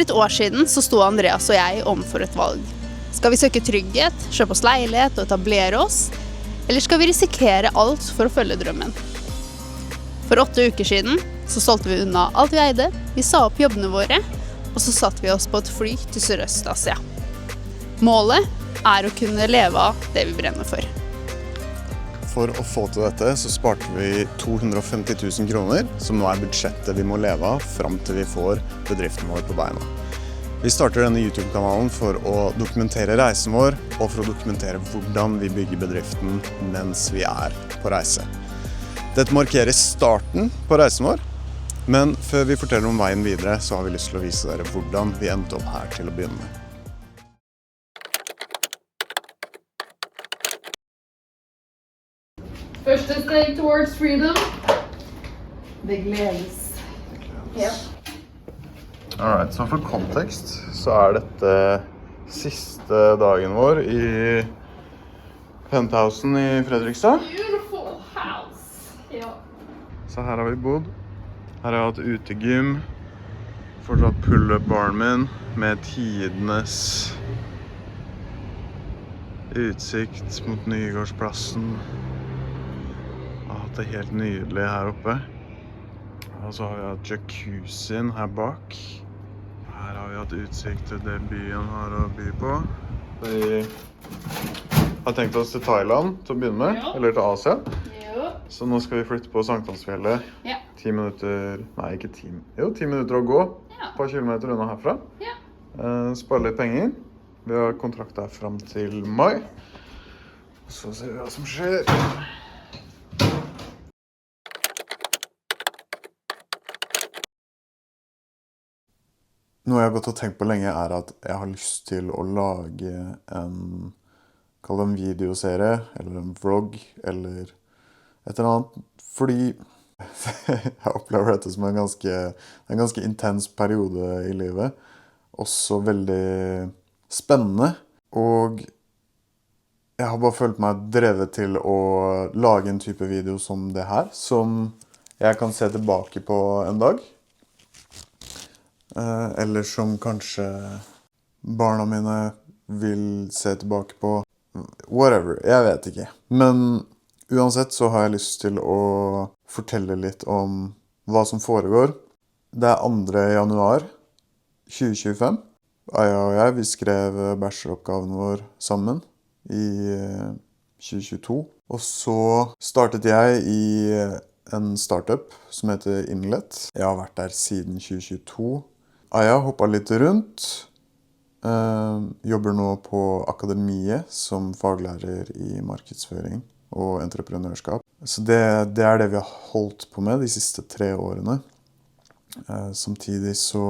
For et år siden så sto Andreas og jeg overfor et valg. Skal vi søke trygghet, kjøpe oss leilighet og etablere oss? Eller skal vi risikere alt for å følge drømmen? For 8 uker siden så solgte vi unna alt vi eide, vi sa opp jobbene våre, og så satte vi oss på et fly til Sørøst-Asia. Målet er å kunne leve av det vi brenner for. For å få til dette så sparte vi 250 000 kroner, som nå er budsjettet vi må leve av frem til vi får bedriften vår på beina. Vi starter denne YouTube-kanalen for å dokumentere reisen vår, og for å dokumentere hvordan vi bygger bedriften mens vi er på reise. Dette markerer starten på reisen vår, men før vi forteller om veien videre, så har vi lyst til å vise dere hvordan vi endte opp her til å begynne med. Første steg towards freedom. Det gledes. Ja. Alright, så for kontekst så er dette siste dagen vår i penthousen i Fredrikstad. Beautiful house. Ja. Så her har vi bodd. Her har jeg hatt utegym. Fortsatt pull-up-baren min med tidenes utsikt mot Nygårdsplassen. Jeg har hatt det helt nydelig her oppe. Og så har vi hatt jacuzzien her bak. Her har vi hatt utsikt til det byen har å by på. Vi har tenkt oss til Thailand til å begynne med, Ja. eller til Asia. Jo. Så nå skal vi flytte på Sankthansfjellet. Ja. 10 minutter, nei ikke 10, jo 10 minutter å gå. Ja. Et par kilometer unna herfra. Ja. Spare litt penger. Vi har kontrakt her frem til mai. Så ser vi hva som skjer. Noe jeg har gått og tenkt på lenge er at jeg har lyst til å lage kall det en videoserie, eller en vlogg, eller et eller annet. Fordi jeg opplever dette som en ganske intens periode i livet. Også veldig spennende. Og jeg har bare følt meg drevet til å lage en type video som det her, som jeg kan se tilbake på en dag. Eller som kanskje barna mine vil se tilbake på. Whatever, jeg vet ikke. Men uansett så har jeg lyst til å fortelle litt om hva som foregår. Det er 2. januar 2025. Aya og jeg, vi skrev bacheloroppgaven vår sammen i 2022. Og så startet jeg i en startup som heter Inlet. Jeg har vært der siden 2022. Aya hoppet litt rundt. Jobber nå på akademiet som faglærer i markedsføring og entreprenørskap. Så det er det vi har holdt på med de siste 3 årene. Samtidig så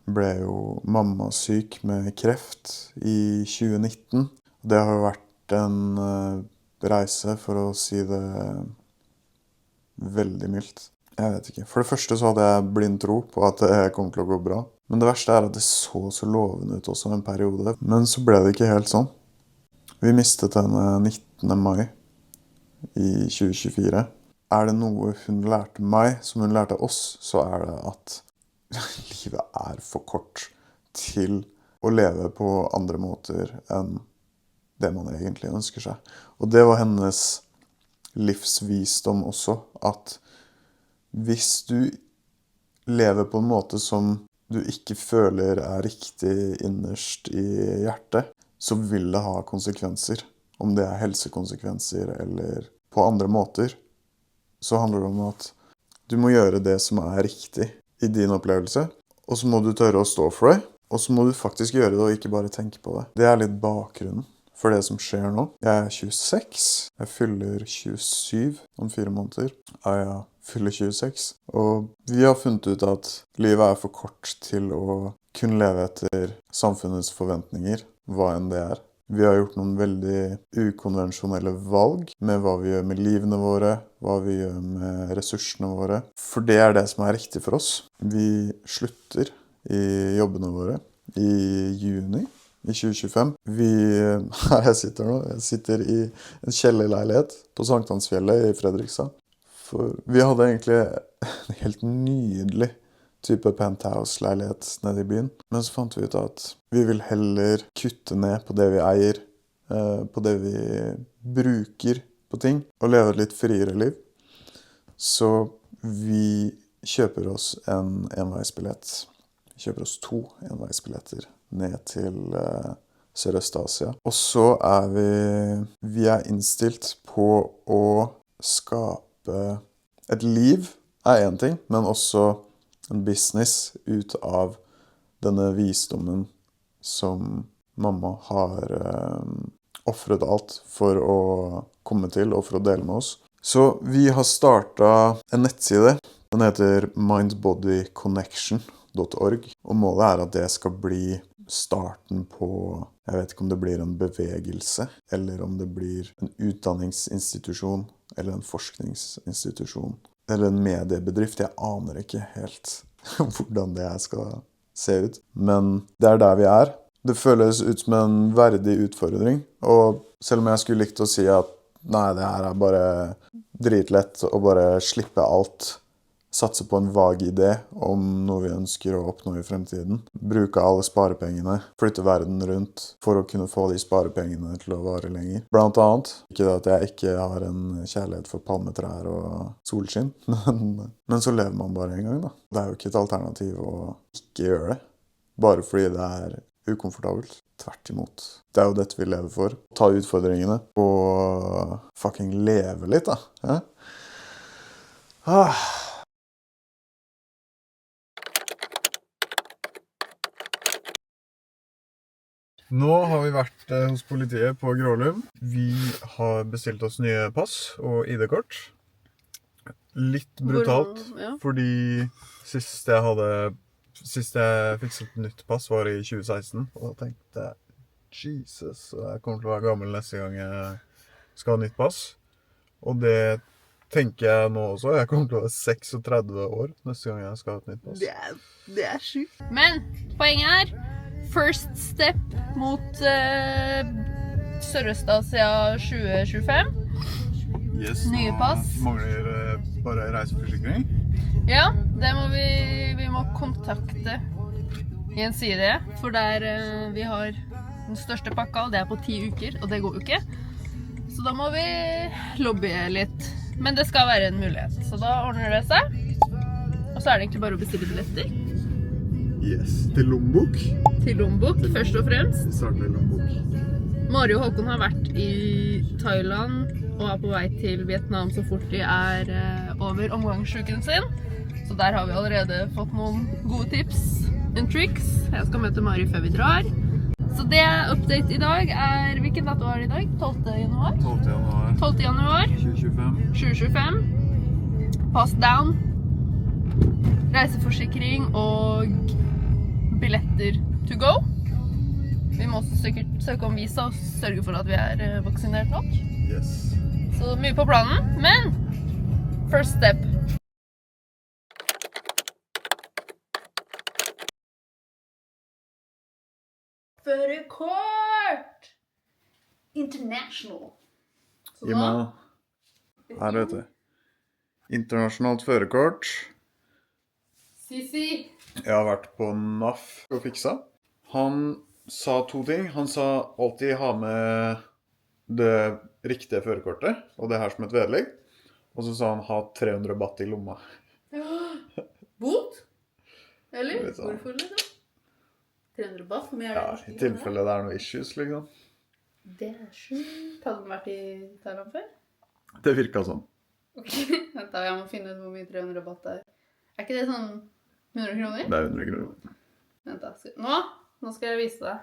ble jo mamma syk med kreft i 2019. Det har jo vært en reise, for å si det veldig mildt. Jeg vet ikke. For det første så hadde jeg blind tro på at det kom til å gå bra. Men det verste er at det så lovende ut også en periode. Men så ble det ikke helt sånn. Vi mistet henne 19. mai i 2024. Er det noe hun lærte meg, som hun lærte oss, så er det at livet er for kort til å leve på andre måter enn det man egentlig ønsker seg. Og det var hennes livsvisdom også, at hvis du lever på en måte som du ikke føler er riktig innerst i hjertet, så vil det ha konsekvenser. Om det er helsekonsekvenser eller på andre måter, så handler det om at du må gjøre det som er riktig i din opplevelse, og så må du tørre å stå for det, og så må du faktisk gjøre det og ikke bare tenke på det. Det er litt bakgrunnen for det som skjer nå. Jeg er 26, jeg fyller 27 om 4 måneder. Aya fyller 26, og vi har funnet ut at livet er for kort til å kunne leve etter samfunnets forventninger, hva enn det er. Vi har gjort noen veldig ukonvensjonelle valg med hva vi gjør med livene våre, hva vi gjør med ressursene våre. For det er det som er riktig for oss. Vi slutter i jobbene våre i juni i 2025. Her jeg sitter nå, jeg sitter i en kjellerleilighet på Sankthansfjellet i Fredrikstad. For vi hadde egentlig en helt nydelig type penthouse-leilighet nede i byen. Men så fant vi ut at vi vil heller kutte ned på det vi eier, på det vi bruker på ting, og leve et litt friere liv. Så vi kjøper oss en enveisbillett. Vi kjøper oss 2 enveisbilletter ned til Sørøst-Asia. Og så er vi er innstilt på å skape et liv er en ting, men også en business ut av denne visdommen som mamma har offret alt for å komme til og for å dele med oss. Så vi har startet en nettside. Den heter mindbodyconnection.org, og målet er at det skal bli starten på, jeg vet ikke om det blir en bevegelse, eller om det blir en utdanningsinstitusjon, eller en forskningsinstitusjon, eller en mediebedrift. Jeg aner ikke helt hvordan det skal se ut, men det er der vi er. Det føles ut som en verdig utfordring, og selv om jeg skulle likt å si at nei, det her er bare dritlett å bare slippe alt, satse på en vag idé om noe vi ønsker å oppnå i fremtiden, bruke alle sparepengene, flytte verden rundt for å kunne få de sparepengene til å vare lenger. Blant annet, ikke at jeg ikke har en kjærlighet for palmetrær og solskinn, men så lever man bare en gang da. Det er jo ikke et alternativ å ikke gjøre det, bare fordi det er ukomfortabelt. Tvert imot. Det er jo dette vi lever for. Ta utfordringene og fucking leve litt da. Ja? Nå har vi vært hos politiet på Grålum. Vi har bestilt oss nye pass og ID-kort. Litt brutalt, fordi sist jeg fikset nytt pass var i 2016, og da tenkte jeg, Jesus, jeg kommer til å være gammel neste gang jeg skal ha nytt pass. Og det tenker jeg nå også, jeg kommer til å være 36 år neste gang jeg skal ha et nytt pass. Det er sykt. Men poenget er, first step mot Sørøst-Asia 2025. Yes, nye pass. Mangler bare reiseforsikring. Ja, det må vi må kontakte Gjensidige, for der vi har den største pakka, og det er på 10 uker, og det går jo ikke. Så da må vi lobbye litt. Men det skal være en mulighet, så da ordner det seg. Og så er det egentlig bare å bestille billetter. Yes, til Lombok. Til Lombok, først og fremst. Vi starter i Lombok. Mari og Håkon har vært i Thailand og er på vei til Vietnam så fort de er over omgangsuken sin. Så der har vi allerede fått noen gode tips and tricks. Jeg skal møte Mari før vi drar. Så det update i dag er, hvilken dato er det i dag? 12. januar? 12. januar. 12. januar. 2025. Pass down. Reiseforsikring og billetter to go. Vi må søke om visa og sørge for at vi er vaksinert nok. Yes. Så mye på planen, men first step. Førerkort! International. Gi meg her, vet du. Internasjonalt førerkort. Sisi. Jeg har vært på NAF og fiksa. Han sa 2 ting. Han sa alltid ha med det riktige førerkortet, og det her som et vedlegg. Og så sa han ha 300 baht i lomma. Bot? Eller? Liksom. Hvorfor liksom? 300 baht? Hvor mye er det? Ja, i tilfelle det er noe issues, liksom. Det er sjukt. Hadde den vært i Thailand før? Det virket sånn. Ok, vent da, jeg må finne ut hvor mye 300 baht er. Er ikke det sånn 100 kroner? Det er 100 kroner. Vent da, nå skal jeg vise deg.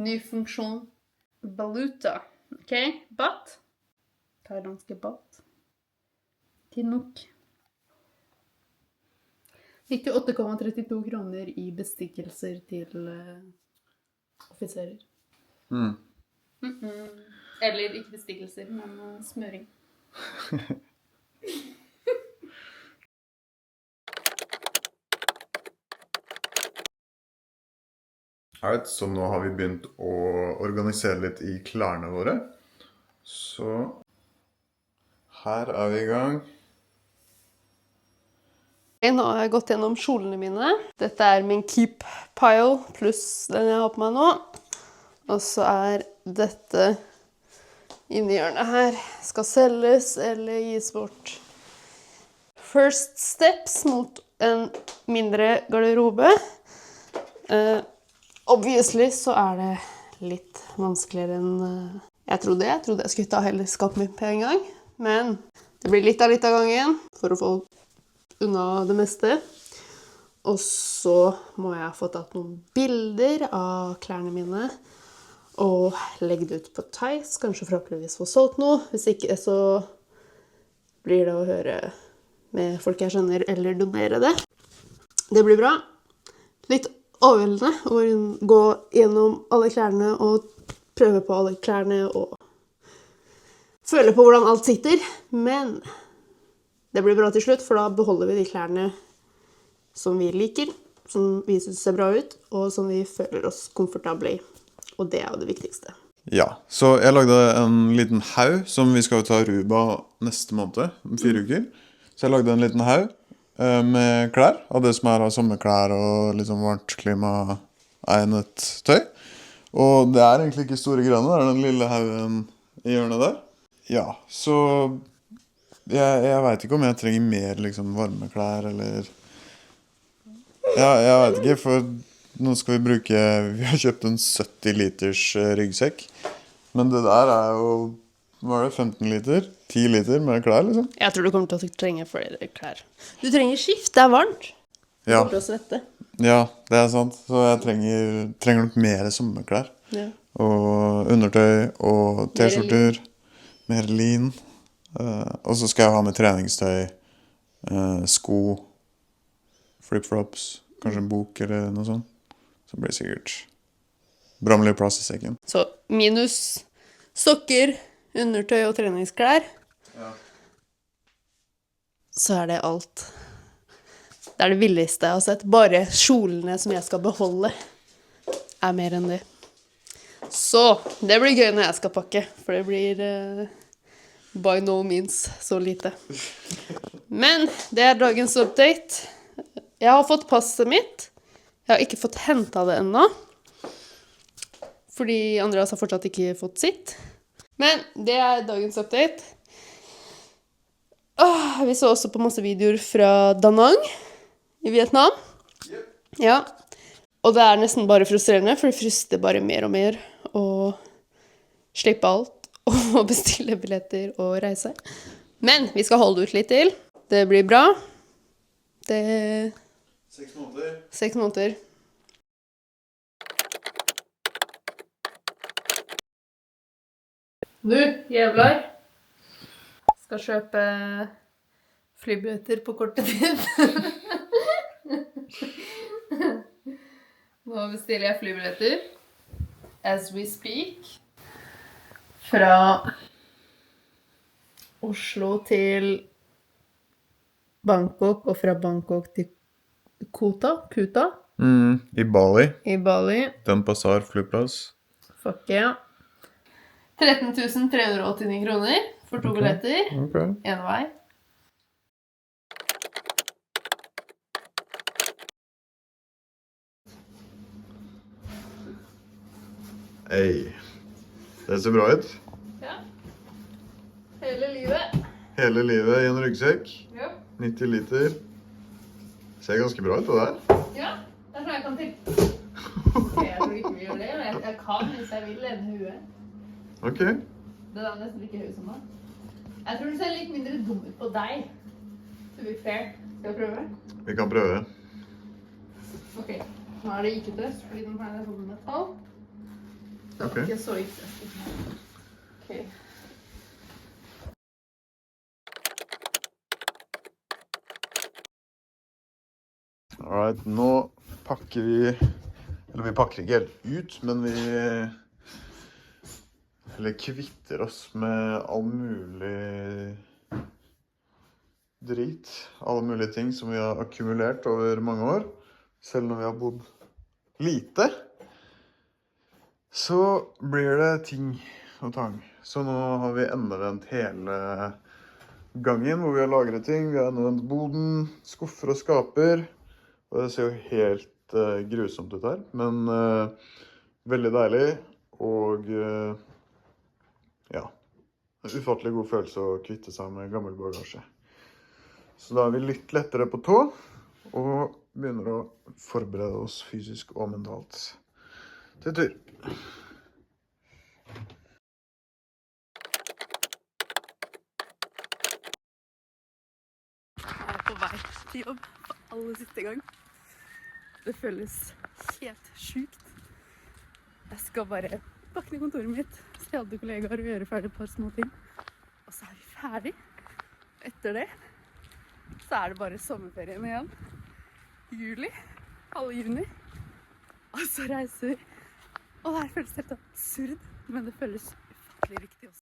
Ny funksjon. Valuta. Ok, baht. Thailandske baht. Tinok. 98,32 kroner i bestikkelser til offiserer. Eller ikke bestikkelser, men smøring. Alright, så nå har vi begynt å organisere litt i klærne våre. Så her er vi i gang. Nå har jeg gått gjennom kjolene mine. Dette er min keep pile pluss den jeg har på meg nå. Og så er dette inni hjørnet her. Skal selges eller gis bort. First steps mot en mindre garderobe. Obviously så er det litt vanskeligere enn jeg trodde. Jeg trodde jeg skulle ta hele skapet mitt på en gang. Men det blir litt av gangen for å få unna det meste. Og så må jeg få tatt noen bilder av klærne mine og legge det ut på Tice. Kanskje forhåpentligvis få solgt noe. Hvis ikke så blir det å høre med folk jeg kjenner eller donere det. Det blir bra. Litt overveldende å gå gjennom alle klærne og prøve på alle klærne og føle på hvordan alt sitter. Men det blir bra til slutt, for da beholder vi de klærne som vi liker, som vi synes ser bra ut, og som vi føler oss komfortable i. Og det er jo det viktigste. Ja, så jeg lagde en liten haug som vi skal ta Aruba neste måned, om 4 uker. Så jeg lagde en liten haug med klær, av det som er av sommerklær og liksom varmt klima egnet tøy. Og det er egentlig ikke store greiene, det er den lille haugen i hjørnet der. Ja, så jeg vet ikke om jeg trenger mer liksom varmeklær, eller... Ja, jeg vet ikke, for nå skal vi bruke... Vi har kjøpt en 70 liters ryggsekk, men det der er jo... Hva er det, 15 liter? 10 liter med klær, liksom? Jeg tror du kommer til å trenge flere klær. Du trenger skift, det er varmt. Du Ja. kommer til å svette. Ja, det er sant. Så jeg trenger nok mer sommerklær. Ja. Og undertøy og t-skjorter. Mer lin. Og så skal jeg ha med treningstøy, sko, flip-flops, kanskje en bok eller noe sånt. Så blir det sikkert bra med litt plass i sekken. Så minus sokker, undertøy og treningsklær. Ja. Så er det alt. Det er det billigste jeg har sett. Bare kjolene som jeg skal beholde er mer enn det. Så det blir gøy når jeg skal pakke, for det blir by no means så lite. Men det er dagens update. Jeg har fått passet mitt. Jeg har ikke fått hentet det ennå, fordi Andreas har fortsatt ikke fått sitt. Men det er dagens update. Vi så også på masse videoer fra Da Nang i Vietnam. Ja. Og det er nesten bare frustrerende, for det frister bare mer og mer å slippe alt og bestille billetter og reise. Men vi skal holde ut litt til. Det blir bra. 6 måneder. 6 måneder. Du, jævlar. Skal kjøpe flybilletter på korte tid. Nå bestiller jeg flybilletter. As we speak. Fra Oslo til Bangkok, og fra Bangkok til Kuta. I Bali. I Bali. Denpasar flyplass. Fuck yeah. 13 389 kroner for 2 billetter. Ok. En vei. Hei. Det ser bra ut. Ja. Hele livet. Hele livet i en ryggsekk. Ja. 90 liter. Ser ganske bra ut det der. Ja, det er sånn jeg kan til. Jeg tror ikke vi gjør det, men jeg kan hvis jeg vil lede huet. Ok. Det er nesten like høy som meg. Jeg tror det ser litt mindre dum ut på deg. To be fair. Skal vi prøve? Vi kan prøve. Ok, nå er det ikke døst, fordi den her er sånn metall. Det Ok. er ikke så ikke. Ok. Alright, nå pakker vi, eller vi pakker ikke helt ut, men vi kvitter oss med all mulig drit, alle mulige ting som vi har akkumulert over mange år, selv når vi har bodd lite. Så blir det ting og tang. Så nå har vi endevendt hele gangen hvor vi har lagret ting. Vi har nevnt boden, skuffer og skaper. Og det ser jo helt grusomt ut her, men veldig deilig. Og ja, en ufattelig god følelse å kvitte seg med gammel bagasje. Så da er vi litt lettere på tå, og begynner å forberede oss fysisk og mentalt til tur. Jeg er på vei til jobb for aller siste gang. Det føles helt sjukt. Jeg skal bare pakke ned kontoret mitt, se alle kollegaer og gjøre ferdig et par små ting. Og så er vi ferdig. Etter det så er det bare sommerferien igjen. Juli, halve juni. Og så reiser vi. Og det her føles helt absurd, men det føles ufattelig riktig også.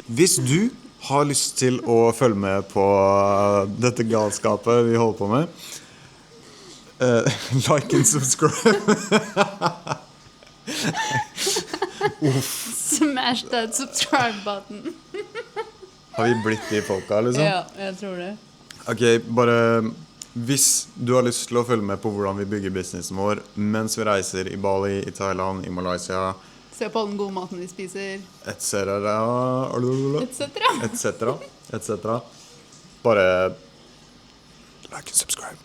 Hvis du har lyst til å følge med på dette galskapet vi holder på med, like and subscribe. Smash that subscribe button. Har vi blitt de folka, liksom? Ja, jeg tror det. Ok, bare hvis du har lyst til å følge med på hvordan vi bygger businessen vår mens vi reiser i Bali, i Thailand, i Malaysia, Se på all den gode maten vi spiser. etc. Etc. Bare like and subscribe.